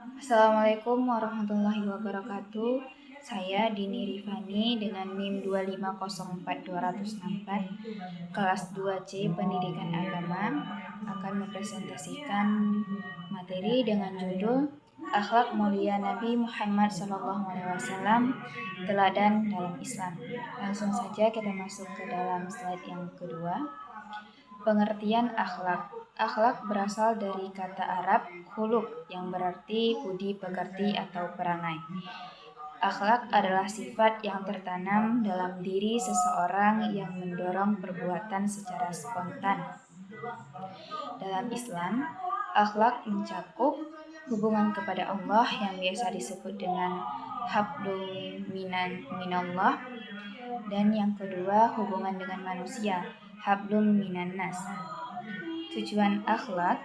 Assalamualaikum warahmatullahi wabarakatuh. Saya Dini Rifani dengan NIM 2504264 kelas 2C Pendidikan Agama akan mempresentasikan materi dengan judul Akhlak Mulia Nabi Muhammad SAW, Teladan dalam Islam. Langsung saja kita masuk ke dalam slide yang kedua. Pengertian akhlak. Akhlak berasal dari kata Arab khuluq yang berarti budi pekerti atau perangai. Akhlak adalah sifat yang tertanam dalam diri seseorang yang mendorong perbuatan secara spontan. Dalam Islam, akhlak mencakup hubungan kepada Allah yang biasa disebut dengan hablum minallah, dan yang kedua hubungan dengan manusia, hablum minannas. Tujuan akhlak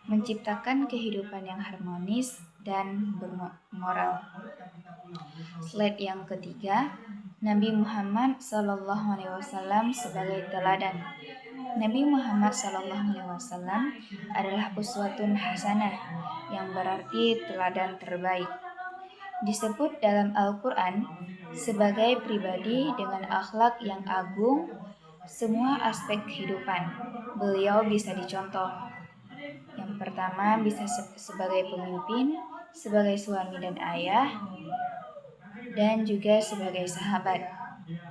menciptakan kehidupan yang harmonis dan bermoral. Slide yang ketiga, Nabi Muhammad SAW sebagai teladan. Nabi Muhammad SAW adalah uswatun hasanah yang berarti teladan terbaik. Disebut dalam Al-Quran sebagai pribadi dengan akhlak yang agung. Semua aspek kehidupan beliau bisa dicontoh. Yang pertama bisa sebagai pemimpin, sebagai suami dan ayah, dan juga sebagai sahabat.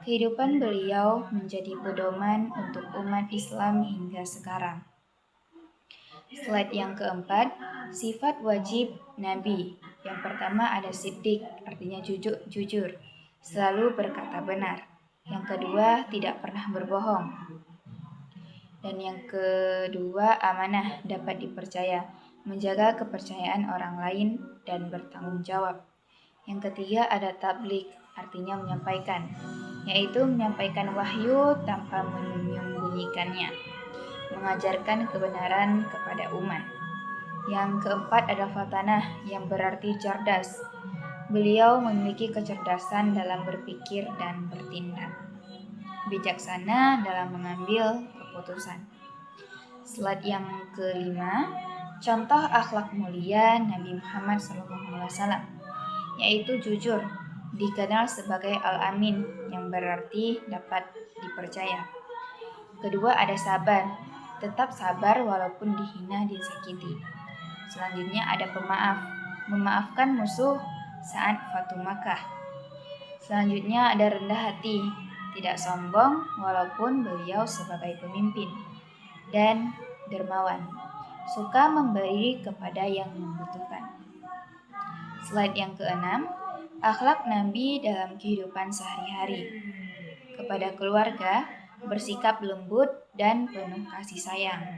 Kehidupan beliau menjadi pedoman untuk umat Islam hingga sekarang. Slide yang keempat, sifat wajib Nabi. Yang pertama ada siddiq, artinya jujur, selalu berkata benar. Yang kedua, tidak pernah berbohong. Dan yang kedua, amanah, dapat dipercaya, menjaga kepercayaan orang lain dan bertanggung jawab. Yang ketiga ada tabligh, artinya menyampaikan, yaitu menyampaikan wahyu tanpa menyembunyikannya, mengajarkan kebenaran kepada umat. Yang keempat ada fatanah, yang berarti cerdas. Beliau memiliki kecerdasan dalam berpikir dan bertindak, bijaksana dalam mengambil keputusan. Slide yang kelima, contoh akhlak mulia Nabi Muhammad SAW, yaitu jujur, dikenal sebagai Al-Amin, yang berarti dapat dipercaya. Kedua ada sabar, tetap sabar walaupun dihina, disakiti. Selanjutnya ada pemaaf, memaafkan musuh saat Fatu Makkah. Selanjutnya ada rendah hati, tidak sombong walaupun beliau sebagai pemimpin. Dan dermawan, suka memberi kepada yang membutuhkan. Slide yang keenam, akhlak Nabi dalam kehidupan sehari-hari. Kepada keluarga, bersikap lembut dan penuh kasih sayang.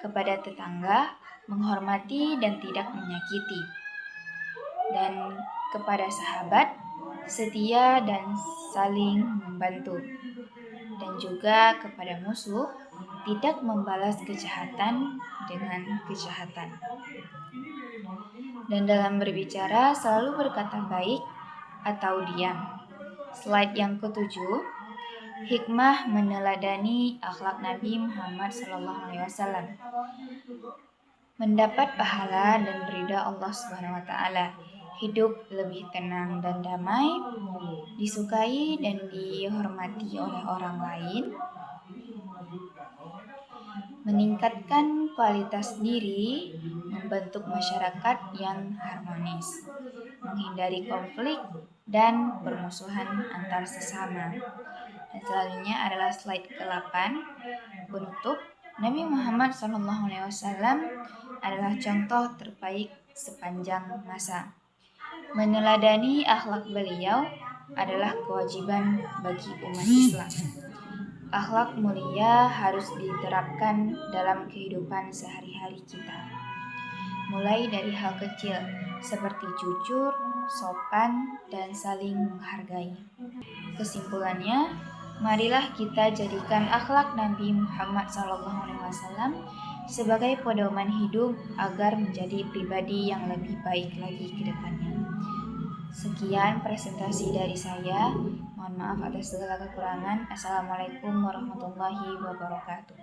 Kepada tetangga, menghormati dan tidak menyakiti. Dan kepada sahabat, setia dan saling membantu. Dan juga kepada musuh, tidak membalas kejahatan dengan kejahatan. Dan dalam berbicara selalu berkata baik atau diam. Slide yang ketujuh, hikmah meneladani akhlak Nabi Muhammad SAW. Mendapat pahala dan ridha Allah SWT. Hidup lebih tenang dan damai, disukai dan dihormati oleh orang lain, meningkatkan kualitas diri, membentuk masyarakat yang harmonis, menghindari konflik dan permusuhan antar sesama. Dan selanjutnya adalah slide ke-8, penutup. Nabi Muhammad SAW adalah contoh terbaik sepanjang masa. Meneladani akhlak beliau adalah kewajiban bagi umat Islam. Akhlak mulia harus diterapkan dalam kehidupan sehari-hari kita. Mulai dari hal kecil seperti jujur, sopan, dan saling menghargai. Kesimpulannya, marilah kita jadikan akhlak Nabi Muhammad SAW sebagai pedoman hidup agar menjadi pribadi yang lebih baik lagi ke depannya. Sekian presentasi dari saya. Mohon maaf atas segala kekurangan. Assalamualaikum warahmatullahi wabarakatuh.